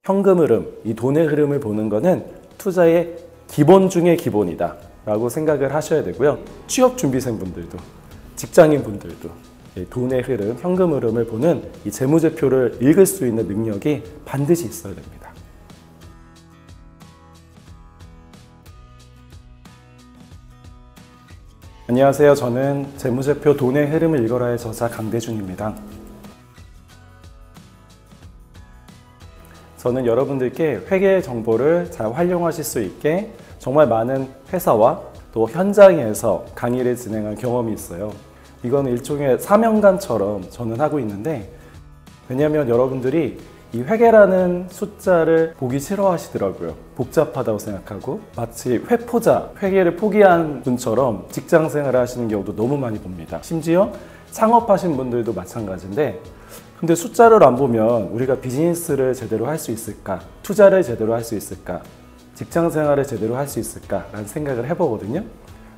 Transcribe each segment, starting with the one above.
현금 흐름, 이 돈의 흐름을 보는 거는 투자의 기본 중의 기본이다 라고 생각을 하셔야 되고요. 취업준비생분들도, 직장인분들도 돈의 흐름, 현금 흐름을 보는 이 재무제표를 읽을 수 있는 능력이 반드시 있어야 됩니다. 안녕하세요. 저는 재무제표 돈의 흐름을 읽어라의 저자 강대준입니다. 저는 여러분들께 회계 정보를 잘 활용하실 수 있게 정말 많은 회사와 또 현장에서 강의를 진행한 경험이 있어요. 이건 일종의 사명감처럼 저는 하고 있는데, 왜냐하면 여러분들이 이 회계라는 숫자를 보기 싫어하시더라고요. 복잡하다고 생각하고 마치 회포자, 회계를 포기한 분처럼 직장 생활을 하시는 경우도 너무 많이 봅니다. 심지어 창업하신 분들도 마찬가지인데, 근데 숫자를 안 보면 우리가 비즈니스를 제대로 할 수 있을까? 투자를 제대로 할 수 있을까? 직장 생활을 제대로 할 수 있을까? 라는 생각을 해보거든요.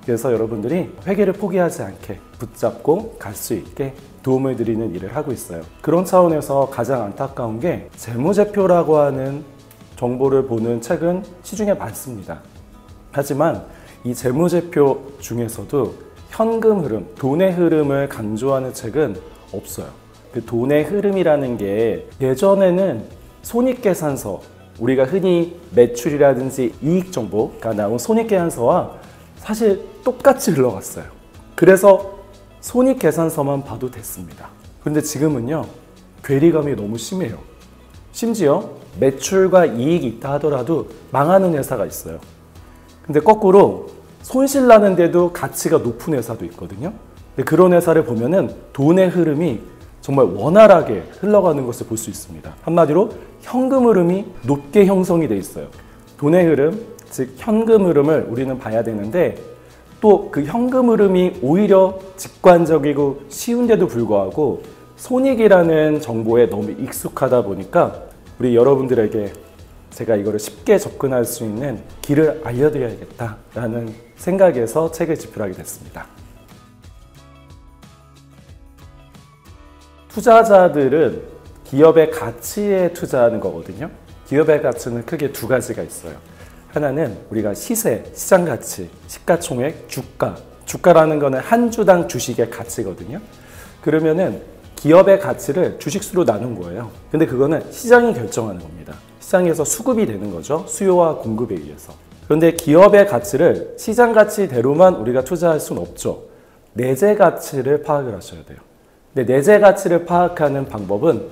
그래서 여러분들이 회계를 포기하지 않게 붙잡고 갈 수 있게 도움을 드리는 일을 하고 있어요. 그런 차원에서 가장 안타까운 게 재무제표라고 하는 정보를 보는 책은 시중에 많습니다. 하지만 이 재무제표 중에서도 현금 흐름, 돈의 흐름을 강조하는 책은 없어요. 그 돈의 흐름이라는 게 예전에는 손익계산서, 우리가 흔히 매출이라든지 이익 정보가 나온 손익계산서와 사실 똑같이 흘러갔어요. 그래서 손익계산서만 봐도 됐습니다. 그런데 지금은요, 괴리감이 너무 심해요. 심지어 매출과 이익이 있다 하더라도 망하는 회사가 있어요. 근데 거꾸로 손실 나는데도 가치가 높은 회사도 있거든요. 그런 회사를 보면은 돈의 흐름이 정말 원활하게 흘러가는 것을 볼 수 있습니다. 한마디로 현금 흐름이 높게 형성이 돼 있어요. 돈의 흐름, 즉 현금 흐름을 우리는 봐야 되는데, 또 그 현금 흐름이 오히려 직관적이고 쉬운데도 불구하고 손익이라는 정보에 너무 익숙하다 보니까 우리 여러분들에게 제가 이거를 쉽게 접근할 수 있는 길을 알려드려야겠다라는 생각에서 책을 집필하게 됐습니다. 투자자들은 기업의 가치에 투자하는 거거든요. 기업의 가치는 크게 두 가지가 있어요. 하나는 우리가 시세, 시장 가치, 시가총액, 주가. 주가라는 거는 한 주당 주식의 가치거든요. 그러면은 기업의 가치를 주식수로 나눈 거예요. 근데 그거는 시장이 결정하는 겁니다. 시장에서 수급이 되는 거죠. 수요와 공급에 의해서. 그런데 기업의 가치를 시장 가치대로만 우리가 투자할 수는 없죠. 내재 가치를 파악을 하셔야 돼요. 근데 내재 가치를 파악하는 방법은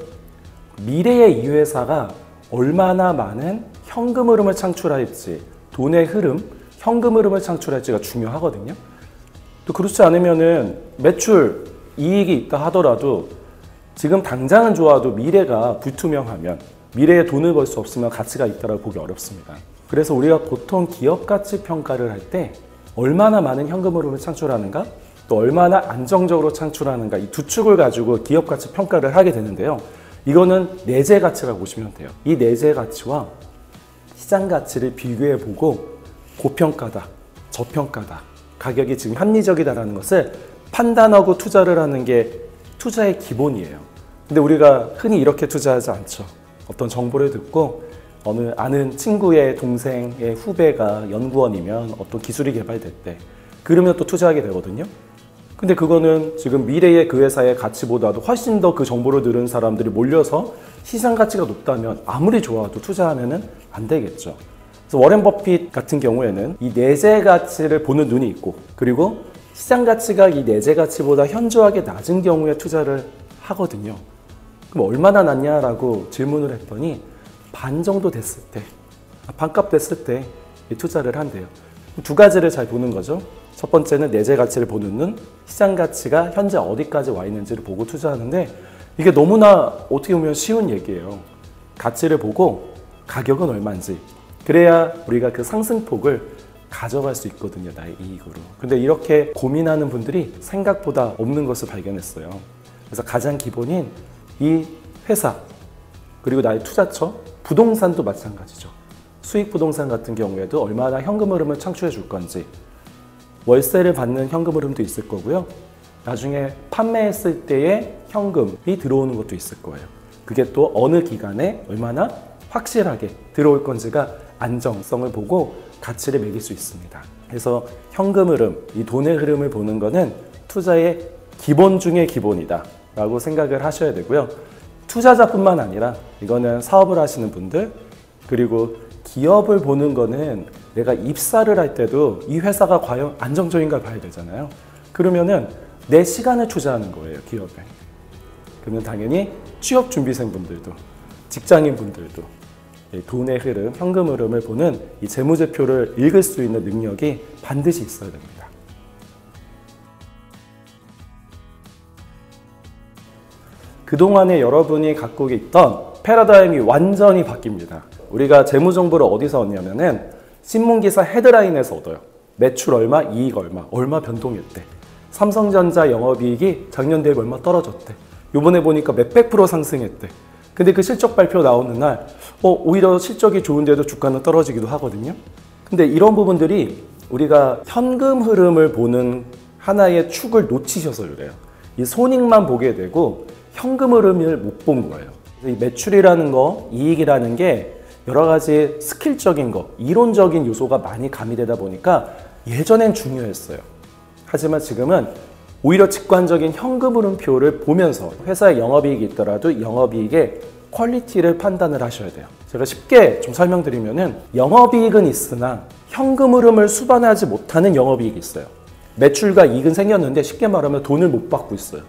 미래의 이 회사가 얼마나 많은 현금 흐름을 창출할지, 돈의 흐름, 현금 흐름을 창출할지가 중요하거든요. 또 그렇지 않으면은 매출, 이익이 있다 하더라도 지금 당장은 좋아도 미래가 불투명하면, 미래에 돈을 벌 수 없으면 가치가 있다고 보기 어렵습니다. 그래서 우리가 보통 기업 가치 평가를 할 때 얼마나 많은 현금 흐름을 창출하는가, 또 얼마나 안정적으로 창출하는가, 이 두 축을 가지고 기업 가치 평가를 하게 되는데요. 이거는 내재 가치라고 보시면 돼요. 이 내재 가치와 시장 가치를 비교해 보고 고평가다, 저평가다, 가격이 지금 합리적이다라는 것을 판단하고 투자를 하는 게 투자의 기본이에요. 근데 우리가 흔히 이렇게 투자하지 않죠. 어떤 정보를 듣고 어느 아는 친구의 동생의 후배가 연구원이면 어떤 기술이 개발됐대. 그러면 또 투자하게 되거든요. 근데 그거는 지금 미래의 그 회사의 가치보다도 훨씬 더 그 정보를 들은 사람들이 몰려서 시장 가치가 높다면 아무리 좋아도 투자하면은 안 되겠죠. 그래서 워렌 버핏 같은 경우에는 이 내재 가치를 보는 눈이 있고, 그리고 시장 가치가 이 내재 가치보다 현저하게 낮은 경우에 투자를 하거든요. 그럼 얼마나 낮냐라고 질문을 했더니 반 정도 됐을 때, 반값 됐을 때 투자를 한대요. 두 가지를 잘 보는 거죠. 첫 번째는 내재 가치를 보는 눈, 시장 가치가 현재 어디까지 와 있는지를 보고 투자하는데, 이게 너무나 어떻게 보면 쉬운 얘기예요. 가치를 보고 가격은 얼마인지, 그래야 우리가 그 상승폭을 가져갈 수 있거든요, 나의 이익으로. 근데 이렇게 고민하는 분들이 생각보다 없는 것을 발견했어요. 그래서 가장 기본인 이 회사, 그리고 나의 투자처, 부동산도 마찬가지죠. 수익 부동산 같은 경우에도 얼마나 현금 흐름을 창출해 줄 건지, 월세를 받는 현금 흐름도 있을 거고요. 나중에 판매했을 때의 현금이 들어오는 것도 있을 거예요. 그게 또 어느 기간에 얼마나 확실하게 들어올 건지가 안정성을 보고 가치를 매길 수 있습니다. 그래서 현금 흐름, 이 돈의 흐름을 보는 거는 투자의 기본 중의 기본이다 라고 생각을 하셔야 되고요. 투자자뿐만 아니라 이거는 사업을 하시는 분들, 그리고 기업을 보는 거는 내가 입사를 할 때도 이 회사가 과연 안정적인가 봐야 되잖아요. 그러면은 내 시간을 투자하는 거예요, 기업에. 그러면 당연히 취업 준비생분들도, 직장인분들도 돈의 흐름, 현금 흐름을 보는 이 재무제표를 읽을 수 있는 능력이 반드시 있어야 됩니다. 그동안에 여러분이 갖고 있던 패러다임이 완전히 바뀝니다. 우리가 재무 정보를 어디서 얻냐면은 신문기사 헤드라인에서 얻어요. 매출 얼마, 이익 얼마, 얼마 변동했대. 삼성전자 영업이익이 작년 대비 얼마 떨어졌대. 요번에 보니까 몇백 프로 상승했대. 근데 그 실적 발표 나오는 날 오히려 실적이 좋은데도 주가는 떨어지기도 하거든요. 근데 이런 부분들이 우리가 현금 흐름을 보는 하나의 축을 놓치셔서 그래요. 이 손익만 보게 되고 현금 흐름을 못 본 거예요. 이 매출이라는 거, 이익이라는 게 여러 가지 스킬적인 거, 이론적인 요소가 많이 가미되다 보니까 예전엔 중요했어요. 하지만 지금은 오히려 직관적인 현금 흐름표를 보면서 회사에 영업이익이 있더라도 영업이익의 퀄리티를 판단을 하셔야 돼요. 제가 쉽게 좀 설명드리면은 영업이익은 있으나 현금 흐름을 수반하지 못하는 영업이익이 있어요. 매출과 이익은 생겼는데 쉽게 말하면 돈을 못 받고 있어요.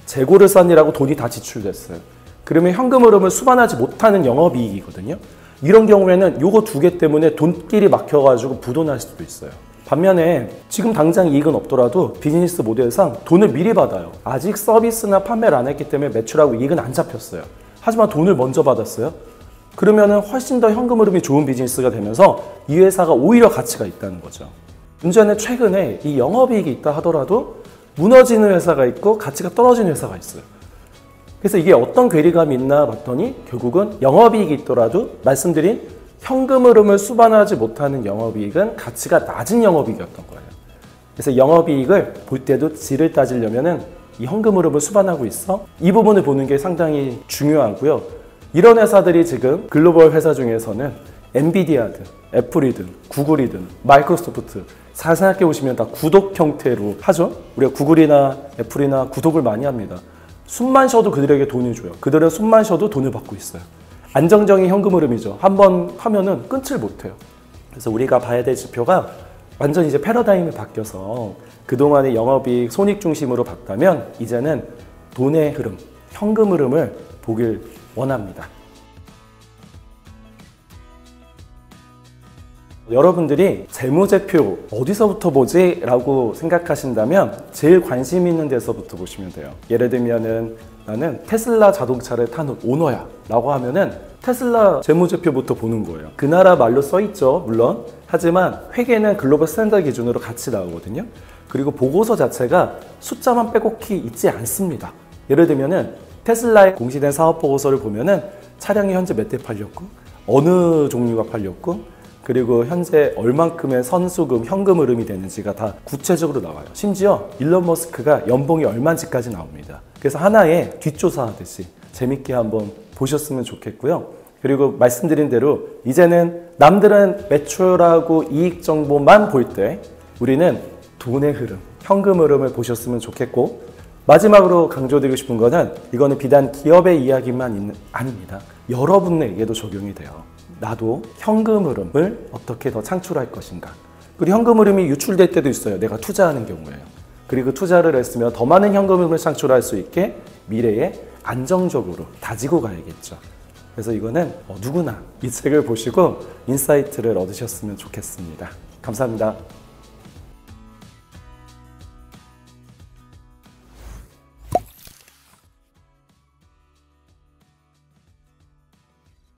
재고를 쌓느라고 돈이 다 지출됐어요. 그러면 현금 흐름을 수반하지 못하는 영업이익이거든요. 이런 경우에는 요거 두 개 때문에 돈길이 막혀가지고 부도날 수도 있어요. 반면에 지금 당장 이익은 없더라도 비즈니스 모델상 돈을 미리 받아요. 아직 서비스나 판매를 안 했기 때문에 매출하고 이익은 안 잡혔어요. 하지만 돈을 먼저 받았어요. 그러면은 훨씬 더 현금 흐름이 좋은 비즈니스가 되면서 이 회사가 오히려 가치가 있다는 거죠. 문제는 최근에 이 영업이익이 있다 하더라도 무너지는 회사가 있고 가치가 떨어지는 회사가 있어요. 그래서 이게 어떤 괴리감이 있나 봤더니 결국은 영업이익이 있더라도 말씀드린 현금 흐름을 수반하지 못하는 영업이익은 가치가 낮은 영업이익이었던 거예요. 그래서 영업이익을 볼 때도 질을 따지려면은 이 현금 흐름을 수반하고 있어? 이 부분을 보는 게 상당히 중요하고요. 이런 회사들이 지금 글로벌 회사 중에서는 엔비디아든 애플이든 구글이든 마이크로소프트 잘 생각해 보시면 다 구독 형태로 하죠. 우리가 구글이나 애플이나 구독을 많이 합니다. 숨만 쉬어도 그들에게 돈을 줘요. 그들은 숨만 쉬어도 돈을 받고 있어요. 안정적인 현금 흐름이죠. 한번 하면은 끊질 못해요. 그래서 우리가 봐야 될 지표가 완전 이제 패러다임이 바뀌어서 그동안의 영업이익, 손익 중심으로 봤다면 이제는 돈의 흐름, 현금 흐름을 보길 원합니다. 여러분들이 재무제표 어디서부터 보지? 라고 생각하신다면 제일 관심 있는 데서부터 보시면 돼요. 예를 들면은 나는 테슬라 자동차를 타는 오너야 라고 하면은 테슬라 재무제표부터 보는 거예요. 그 나라 말로 써있죠, 물론. 하지만 회계는 글로벌 스탠다드 기준으로 같이 나오거든요. 그리고 보고서 자체가 숫자만 빼곡히 있지 않습니다. 예를 들면은 테슬라의 공시된 사업 보고서를 보면은 차량이 현재 몇 대 팔렸고 어느 종류가 팔렸고 그리고 현재 얼만큼의 선수금, 현금 흐름이 되는지가 다 구체적으로 나와요. 심지어 일론 머스크가 연봉이 얼마인지까지 나옵니다. 그래서 하나의 뒷조사하듯이 재밌게 한번 보셨으면 좋겠고요. 그리고 말씀드린 대로 이제는 남들은 매출하고 이익 정보만 볼 때 우리는 돈의 흐름, 현금 흐름을 보셨으면 좋겠고 마지막으로 강조드리고 싶은 거는 이거는 비단 기업의 이야기만 아닙니다. 여러분에게도 적용이 돼요. 나도 현금 흐름을 어떻게 더 창출할 것인가. 그리고 현금 흐름이 유출될 때도 있어요. 내가 투자하는 경우에요. 그리고 투자를 했으면 더 많은 현금 흐름을 창출할 수 있게 미래에 안정적으로 다지고 가야겠죠. 그래서 이거는 누구나 이 책을 보시고 인사이트를 얻으셨으면 좋겠습니다. 감사합니다.